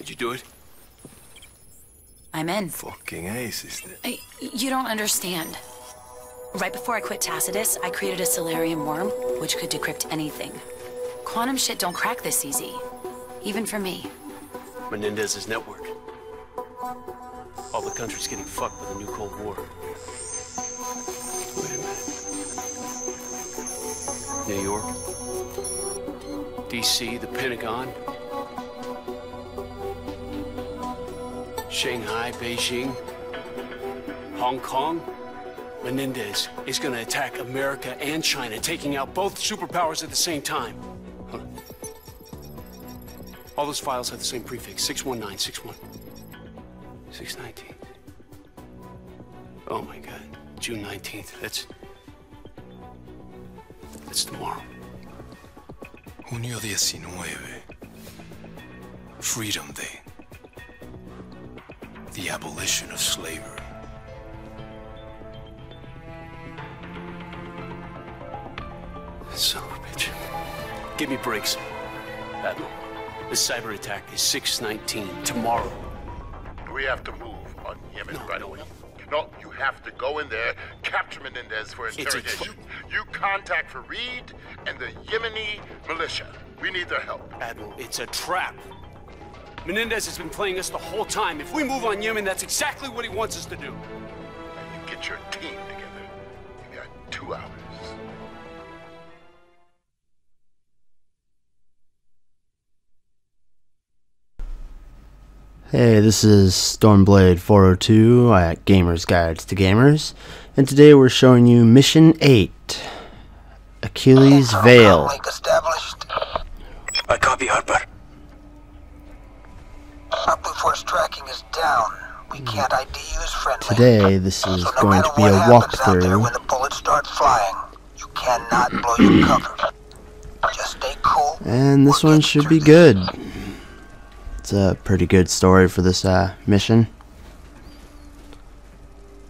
Did you do it? I'm in. Fucking ace, isn't it? You don't understand. Right before I quit Tacitus, I created a Solarium worm, which could decrypt anything. Quantum shit don't crack this easy. Even for me. Menendez's network. All the country's getting fucked with a new Cold War. Wait a minute. New York? DC, the Pentagon? Shanghai, Beijing? Hong Kong? Menendez is gonna attack America and China, taking out both superpowers at the same time. Hold on. All those files have the same prefix, 61961. 619. Oh my God, June 19th. That's tomorrow. Junio 19. Freedom Day. The abolition of slavery. Son of a bitch. Give me breaks. Admiral, the cyber attack is 619 tomorrow. We have to move on Yemen right away. No, you have to go in there, capture Menendez for interrogation. You contact Fareed and the Yemeni militia. We need their help. Admiral, it's a trap. Menendez has been playing us the whole time. If we move on Yemen, that's exactly what he wants us to do. And you get your team together. You got 2 hours. Hey, this is Stormblade402 at Gamers Guides to Gamers, and today we're showing you Mission 8, Achilles Veil. I copy, Harper. Our Blue Force tracking is down. We can't ID you as friendly. Today, this is going to be a walkthrough. When the bullets start flying, you cannot blow your cover. Just stay cool. And this one should be good. It's a pretty good story for this mission.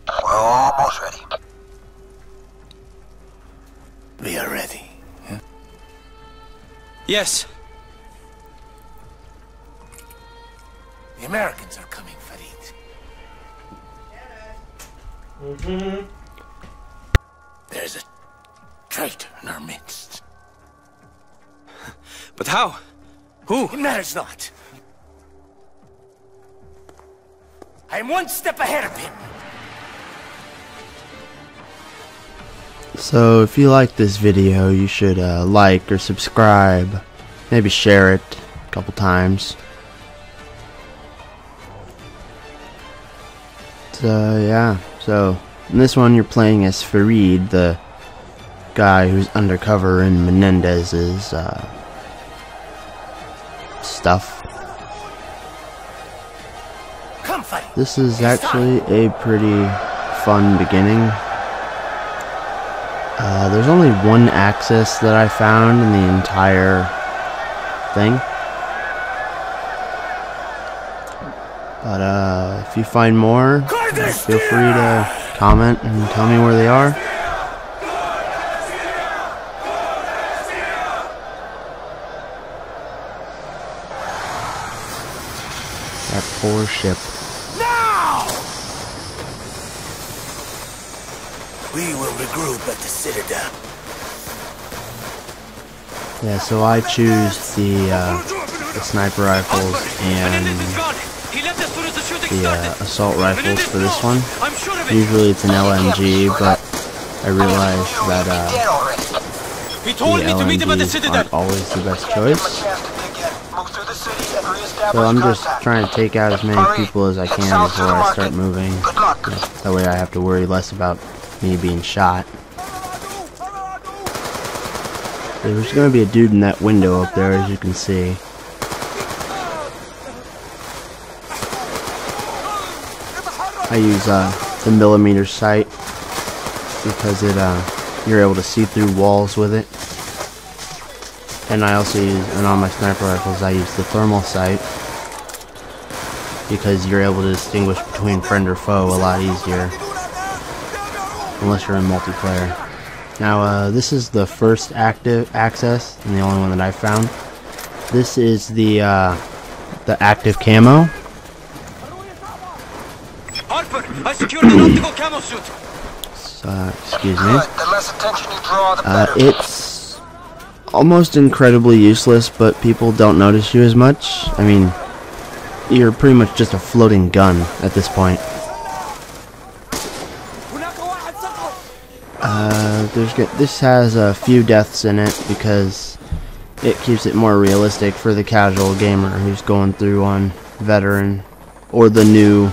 We're almost ready. We are ready. Yeah? Yes. The Americans are coming, Fareed. There's a traitor in our midst. But how? Who? It matters not. I am one step ahead of him. So if you like this video, you should like or subscribe, maybe share it a couple times. So yeah, so in this one you're playing as Fareed, the guy who's undercover in Menendez's stuff. This is actually a pretty fun beginning. There's only one access that I found in the entire thing. But if you find more, feel free to comment and tell me where they are. That poor ship. We will regroup at the Citadel. Yeah, so I choose the sniper rifles and the assault rifles for this one. Usually it's an LMG, but I realized that the LMGs aren't always the best choice. So I'm just trying to take out as many people as I can before I start moving. That way I have to worry less about me being shot. There's going to be a dude in that window up there, as you can see. I use the millimeter sight because you're able to see through walls with it. And I also use, and on my sniper rifles, I use the thermal sight because you're able to distinguish between friend or foe a lot easier. Unless you're in multiplayer. Now, this is the first active access, and the only one that I found. This is the the active camo. Harper, I secured an optical camo suit. Excuse me. Good. The less attention you draw, the better. It's almost incredibly useless, but people don't notice you as much. I mean, you're pretty much just a floating gun at this point. This has a few deaths in it because it keeps it more realistic for the casual gamer who's going through on veteran, or the new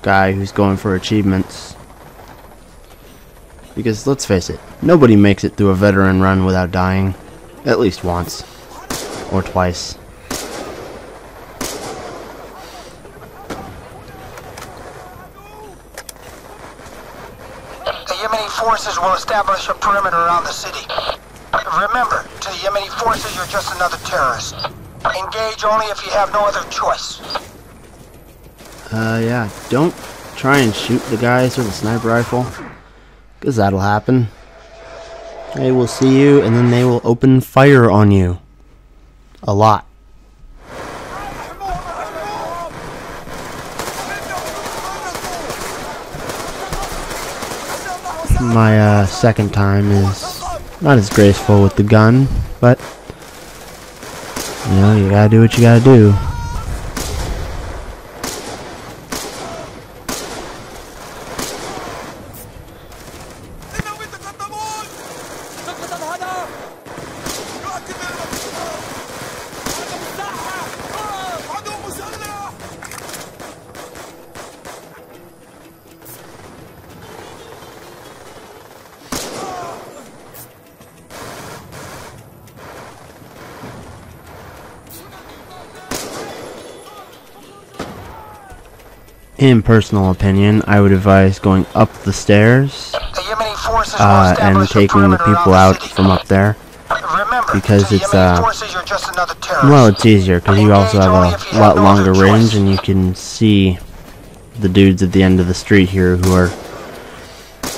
guy who's going for achievements. Because let's face it, nobody makes it through a veteran run without dying, at least once or twice. The Yemeni forces will establish a perimeter around the city. Remember, to the Yemeni forces, you're just another terrorist. Engage only if you have no other choice. Yeah, don't try and shoot the guys with a sniper rifle, because that'll happen. They will see you, and then they will open fire on you. A lot. My second time is not as graceful with the gun, but you know, you gotta do what you gotta do. In personal opinion, I would advise going up the stairs and taking the people out from up there, because it's well, it's easier because you also have a lot longer range and you can see the dudes at the end of the street here who are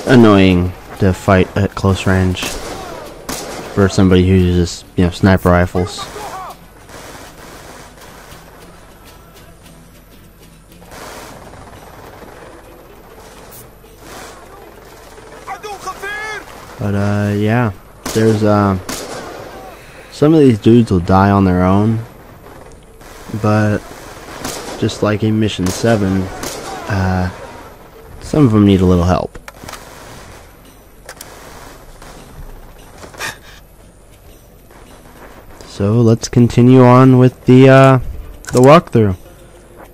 annoying to fight at close range for somebody who uses, you know, sniper rifles. But yeah, there's some of these dudes will die on their own, but just like in Mission 7, some of them need a little help. So let's continue on with the walkthrough.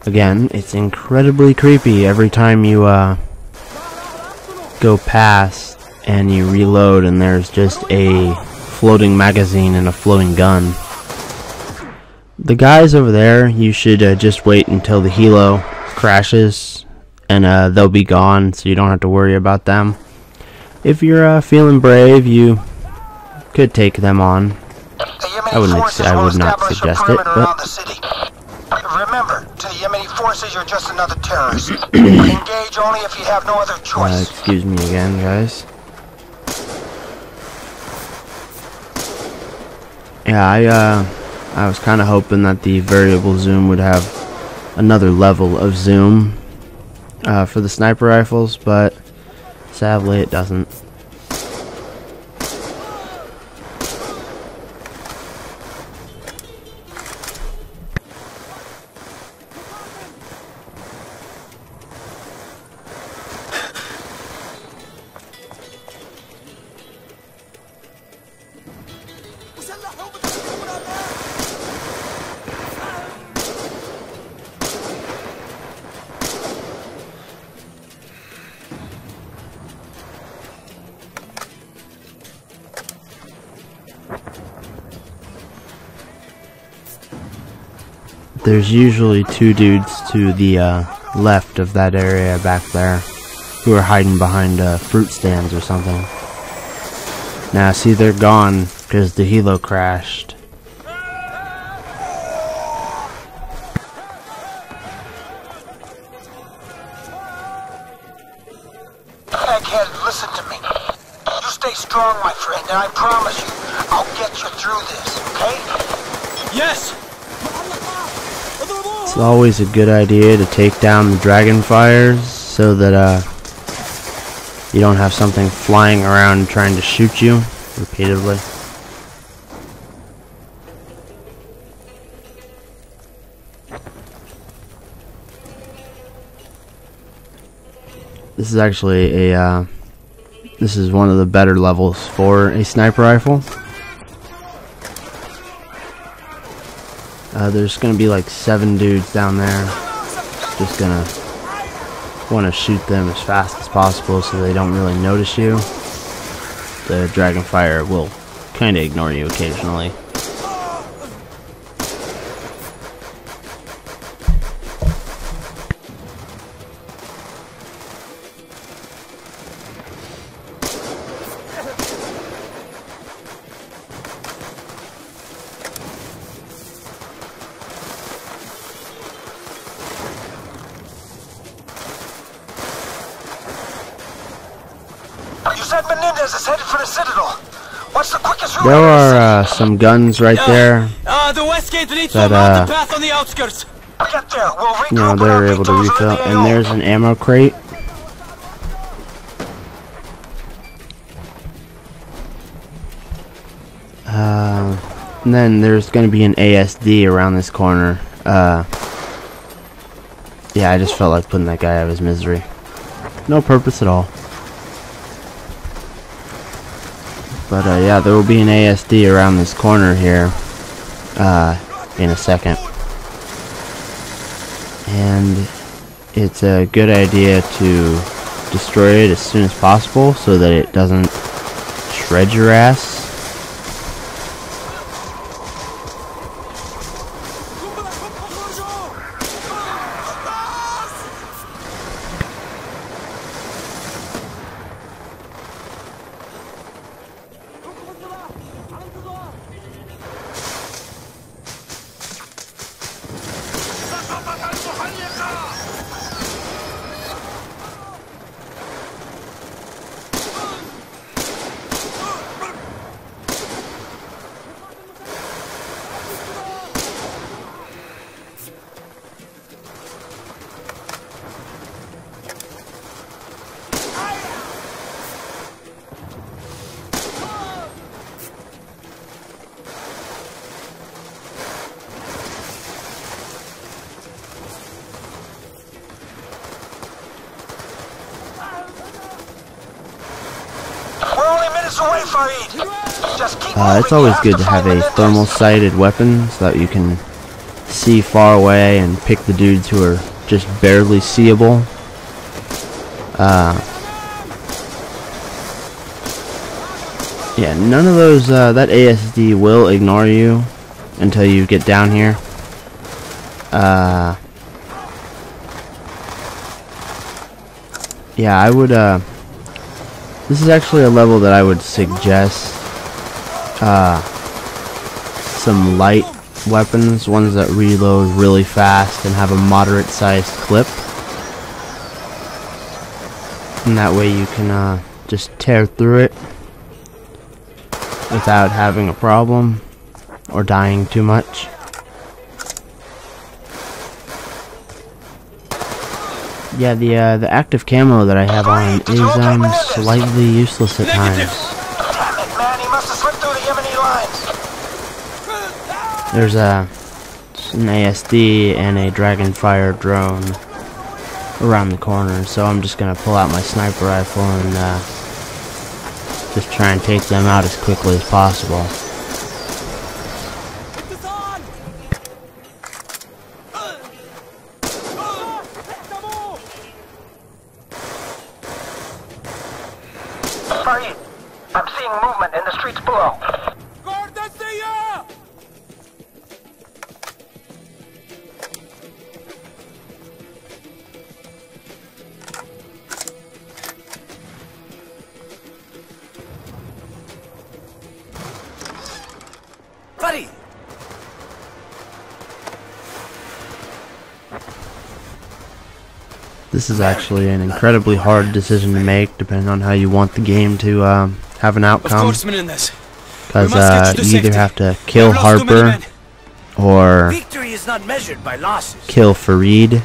Again, it's incredibly creepy every time you go past and you reload and there's just a floating magazine and a floating gun. The guys over there, you should just wait until the helo crashes and they'll be gone, so you don't have to worry about them. If you're feeling brave, you could take them on. I would not suggest it, but remember, to the Yemeni forces, you're just another terrorist. Engage only if you have no other choice. Excuse me again, guys. Yeah, I was kind of hoping that the variable zoom would have another level of zoom for the sniper rifles, but sadly it doesn't. There's usually two dudes to the left of that area back there who are hiding behind fruit stands or something. Now see, they're gone because the helo crashed. Egghead, listen to me. You stay strong, my friend, and I promise you, I'll get you through this, okay? Yes! It's always a good idea to take down the dragon fires so that you don't have something flying around trying to shoot you repeatedly. This is actually a this is one of the better levels for a sniper rifle. There's gonna be like 7 dudes down there. Just gonna want to shoot them as fast as possible so they don't really notice you. The dragon fire will kind of ignore you occasionally. You said Menendez is headed for the Citadel. What's the quickest route? There are some guns right there The west gate leads that to a mountain path on the outskirts. Get there. We'll regroup. you know, they're able to refill. And there's an ammo crate. And then there's going to be an ASD around this corner. Yeah, I just felt like putting that guy out of his misery. No purpose at all. But yeah, there will be an ASD around this corner here in a second. And it's a good idea to destroy it as soon as possible so that it doesn't shred your ass. It's always good to have a thermal sighted weapon so that you can see far away and pick the dudes who are just barely seeable. Yeah, none of those, that ASD will ignore you until you get down here. Yeah, I would, this is actually a level that I would suggest some light weapons, ones that reload really fast and have a moderate sized clip. And that way you can just tear through it without having a problem or dying too much. Yeah, the active camo that I have on is slightly useless at times. There's an ASD and a Dragonfire drone around the corner, so I'm just gonna pull out my sniper rifle and just try and take them out as quickly as possible. I'm seeing movement in the streets below. Buddy! This is actually an incredibly hard decision to make, depending on how you want the game to have an outcome. Because you either have to kill Harper or is not measured by losses. kill Farid.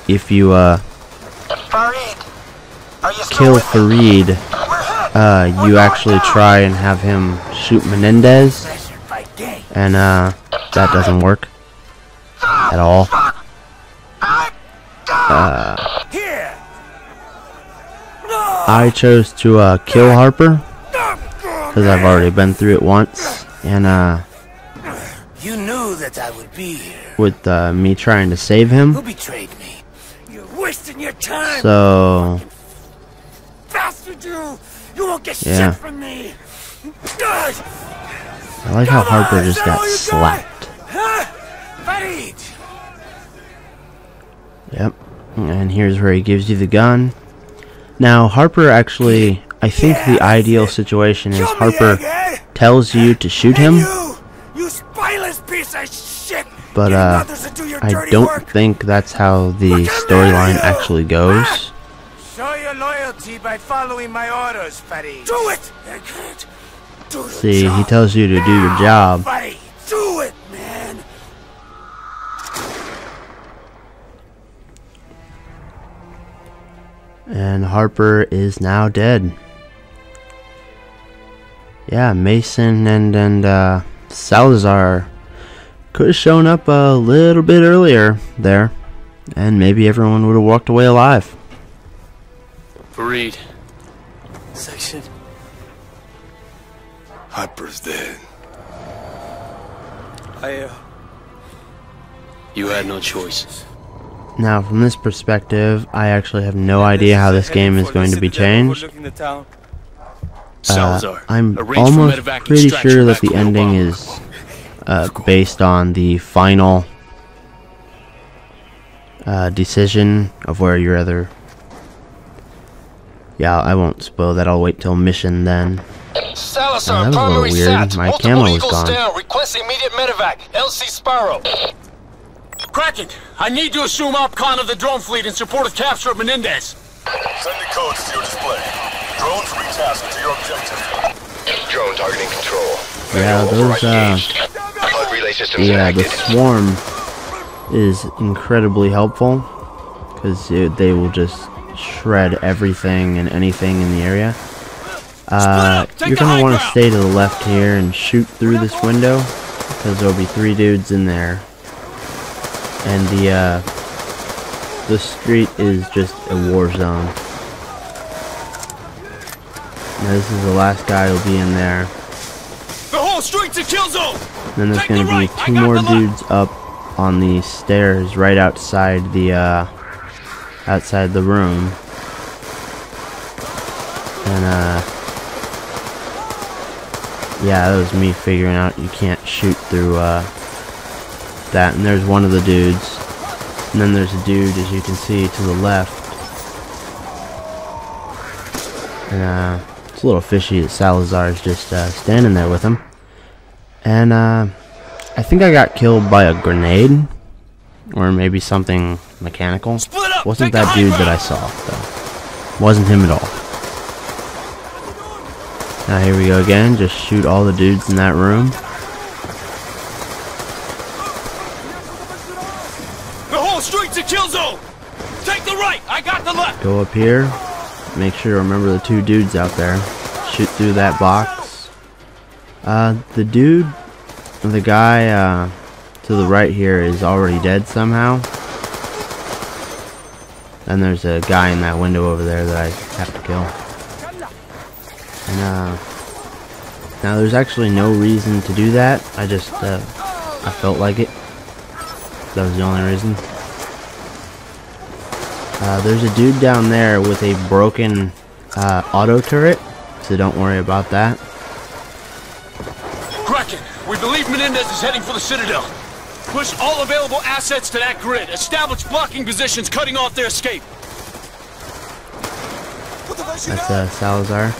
If you Farid, are you still kill with me? Farid, We're hit. you actually try and have him shoot Menendez, Measured by day. and that doesn't work at all. Here. I chose to kill Harper because I've already been through it once, and You knew that I would be here. with me trying to save him. Who betrayed me? You're wasting your time. So Bastard you! You won't get Yeah. shit from me. I like how Harper just got slapped. Huh? Farid. Yep. And here's where he gives you the gun. Now Harper actually, I think the ideal situation is Harper tells you to shoot him, You spineless piece of shit. but Get others to do your I dirty don't work. think that's how the storyline actually goes. Show your loyalty by following my orders, Farid. Do it. I can't. Do the See, he job. tells you to do your job. Farid, do it, man. And Harper is now dead. Yeah, Mason and Salazar could have shown up a little bit earlier there, and maybe everyone would have walked away alive. Farid. Section. Harper's dead. You had no choice. Now, from this perspective, I actually have no idea how this game is going to be changed. Salazar. I'm arrange for almost medevac pretty extraction sure that back the to ending Obama. is based on the final decision of where you're either... Yeah, I won't spoil that. I'll wait till mission then. Salazar, that was a little primary weird. sat. My Multiple camera was Eagles gone. down. Request immediate medevac. LC Sparrow. Kraken, I need to assume OPCON of the drone fleet in support of capture of Menendez. Sending codes to your display. Drones retasked to your objective. Drone targeting control. Yeah, those, HUD relay systems yeah, the active. swarm is incredibly helpful because they will just shred everything and anything in the area. You're going to want to stay to the left here and shoot through this window because there'll be 3 dudes in there. And the street is just a war zone. Now this is the last guy who'll be in there. The whole street's a kill zone. Then there's going to be 2 more dudes up on the stairs right outside the room. And yeah, that was me figuring out you can't shoot through that. And there's one of the dudes. And then there's a dude, as you can see, to the left. And it's a little fishy that Salazar's just standing there with him. And I think I got killed by a grenade. Or maybe something mechanical. Wasn't that dude that I saw, though. Wasn't him at all. Now here we go again. Just shoot all the dudes in that room. The whole street's a kill zone. Take the right. I got the left. Go up here. Make sure to remember the 2 dudes out there. Shoot through that box. The guy to the right here is already dead somehow. And there's a guy in that window over there that I have to kill. And now there's actually no reason to do that. I just I felt like it. That was the only reason. There's a dude down there with a broken auto turret, so don't worry about that. Kraken, we believe Menendez is heading for the Citadel. Push all available assets to that grid. Establish blocking positions, cutting off their escape. That's Salazar.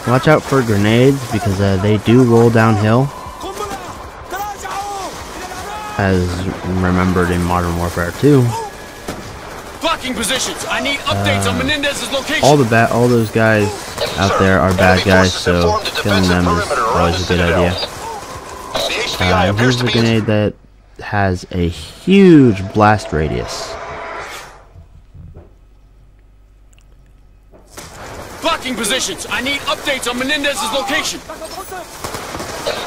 Watch out for grenades because they do roll downhill, as remembered in Modern Warfare 2. Blocking positions. I need updates on Menendez's location. All those guys out there are bad guys, so killing them is always a good idea. The HVI appears Here's to the be grenade that has a huge blast radius. Blocking positions. I need updates on Menendez's location.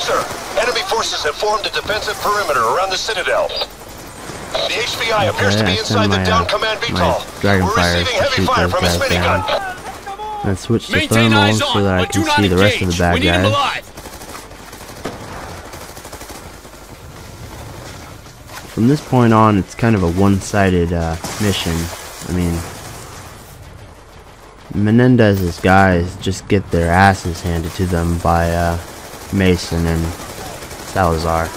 Sir, enemy forces have formed a defensive perimeter around the Citadel. The HPI appears to be inside the down command VTOL. We're receiving heavy fire from his minigun. Let's switch to thermal so that I can see the rest of the bad guys. From this point on, it's kind of a one-sided mission. I mean, Menendez's guys just get their asses handed to them by Mason and Salazar.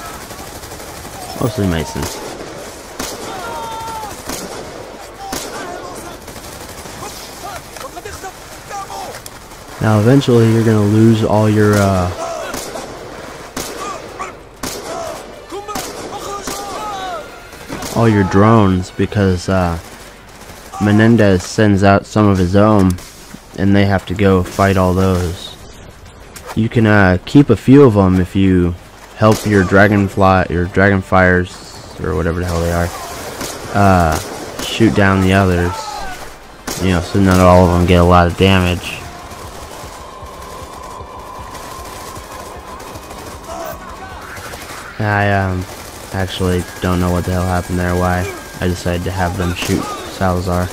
Mostly Mason. Now eventually you're gonna lose all your drones because Menendez sends out some of his own and they have to go fight all those. You can keep a few of them if you help your dragonfires, or whatever the hell they are, shoot down the others. You know, so not all of them get a lot of damage. I actually don't know what the hell happened there, why I decided to have them shoot Salazar.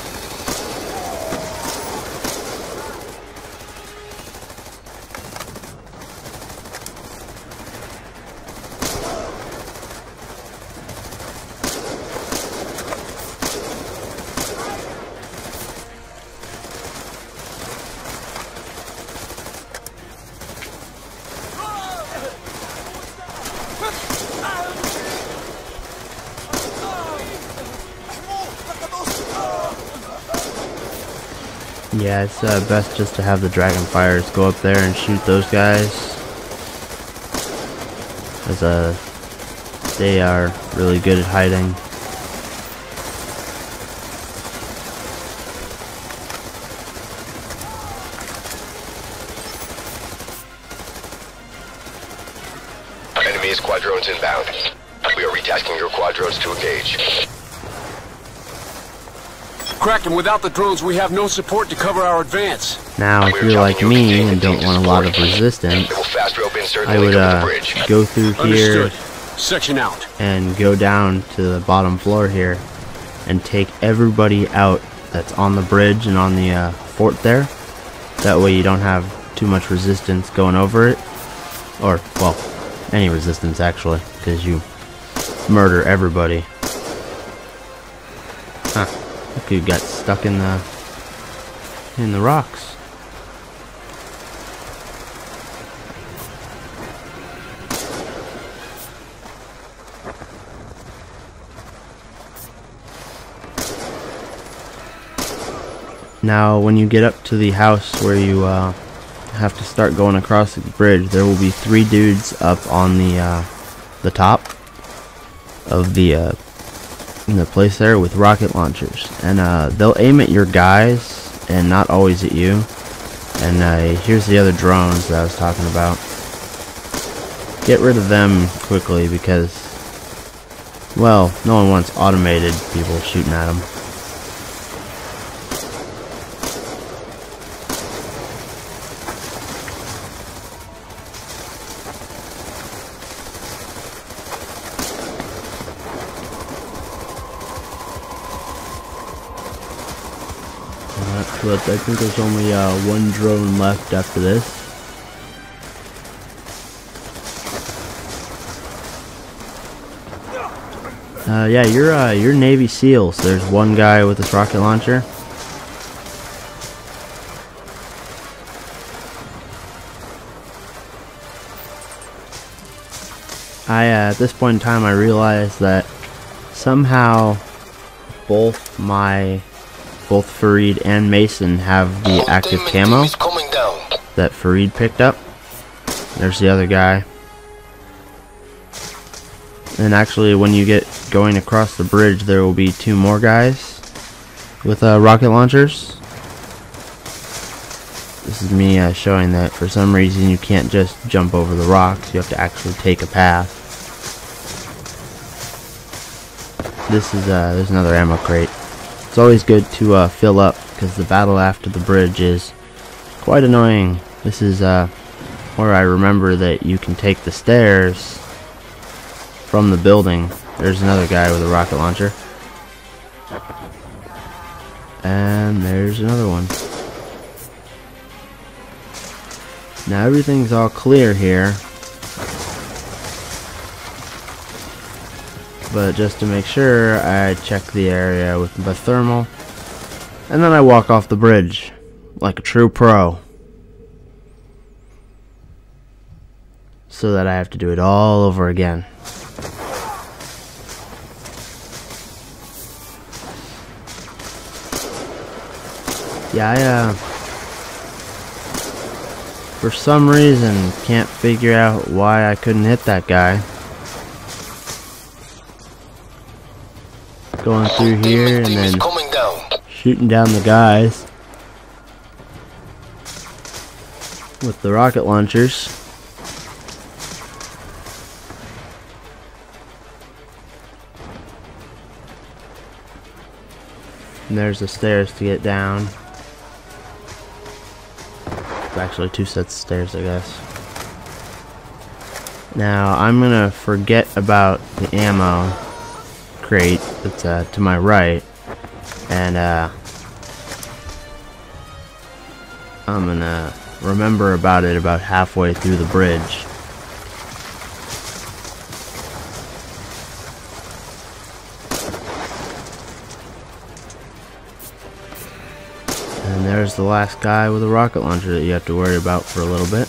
Yeah, it's best just to have the dragonfires go up there and shoot those guys, as they are really good at hiding. Enemy squadrons inbound. We are retasking your quadrons to engage. Kraken, without the drones, we have no support to cover our advance. Now, if you're like me and don't want a lot of resistance, I would go through here. Section out. And go down to the bottom floor here and take everybody out that's on the bridge and on the fort there. That way you don't have too much resistance going over it. Or, well, any resistance actually, because you murder everybody. Huh. Look who got stuck in the rocks. Now, when you get up to the house where you have to start going across the bridge, there will be 3 dudes up on the top of the place there with rocket launchers, and they'll aim at your guys and not always at you. And here's the other drones that I was talking about. Get rid of them quickly because, well, no one wants automated people shooting at them. But I think there's only 1 drone left after this. Yeah, you're Navy SEALs. There's 1 guy with this rocket launcher. At this point in time, I realized that somehow both Fareed and Mason have the active camo that Fareed picked up. There's the other guy. And actually, when you get going across the bridge, there will be 2 more guys with rocket launchers. This is me showing that for some reason you can't just jump over the rocks. You have to actually take a path. this is there's another ammo crate. It's always good to fill up because the battle after the bridge is quite annoying. This is where I remember that you can take the stairs from the building. There's another guy with a rocket launcher. And there's another one. Now everything's all clear here. But just to make sure, I check the area with my thermal. And then I walk off the bridge like a true pro. So that I have to do it all over again. Yeah, for some reason, can't figure out why I couldn't hit that guy. Going through here and then shooting down the guys with the rocket launchers. And there's the stairs to get down. Actually 2 sets of stairs, I guess. Now I'm gonna forget about the ammo crate that's to my right, and I'm gonna remember about it about halfway through the bridge. And there's the last guy with a rocket launcher that you have to worry about for a little bit.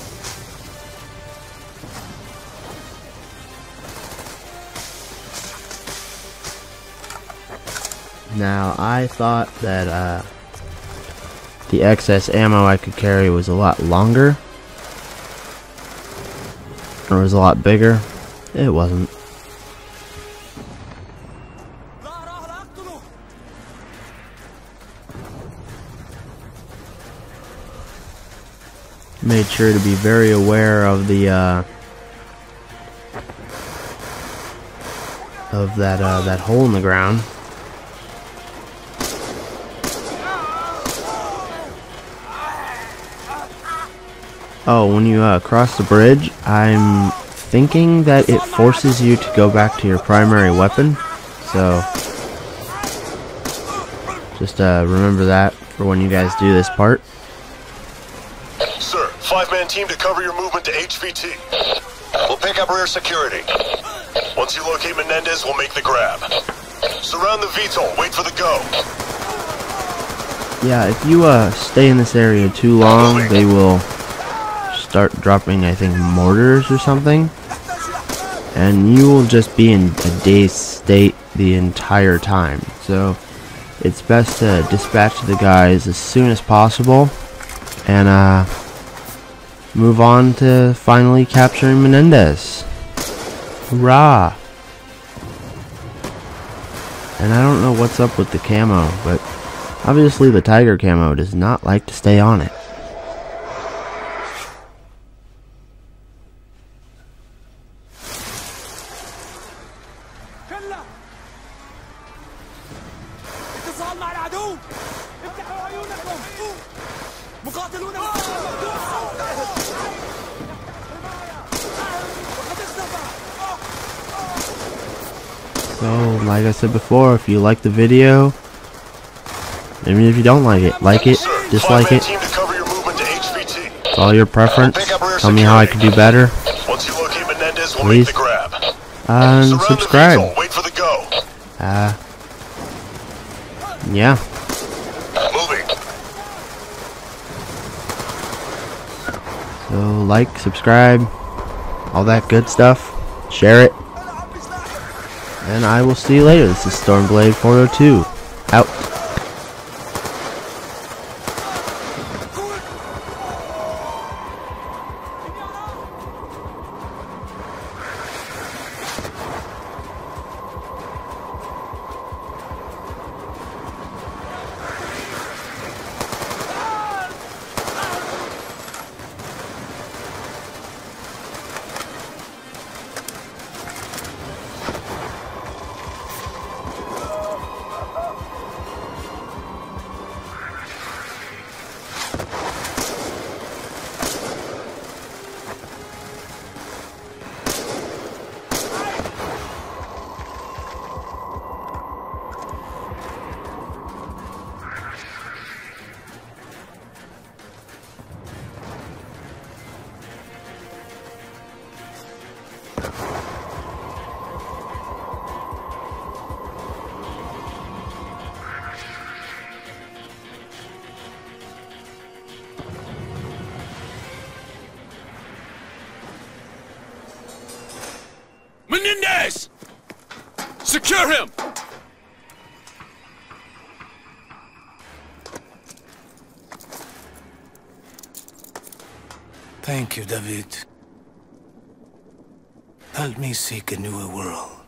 Now, I thought that the excess ammo I could carry was a lot longer, or was a lot bigger. It wasn't. Made sure to be very aware of the that hole in the ground. Oh, when you cross the bridge, I'm thinking that it forces you to go back to your primary weapon. So just remember that for when you guys do this part. Sir, 5-man team to cover your movement to HVT. We'll pick up rear security. Once you locate Menendez, we'll make the grab. Surround the VTOL, wait for the go. Yeah, if you stay in this area too long, they will start dropping, I think, mortars or something. And you will just be in a dazed state the entire time. So it's best to dispatch the guys as soon as possible and move on to finally capturing Menendez. Hurrah! And I don't know what's up with the camo, but obviously the tiger camo does not like to stay on it. So, like I said before, if you like the video, even if you don't like it, dislike it. It's all your preference. Tell me how I could do better. Please. And subscribe. Yeah. So, like, subscribe, all that good stuff. Share it. And I will see you later. This is Stormblade 402. Out. Secure him! Thank you, David. Help me seek a newer world.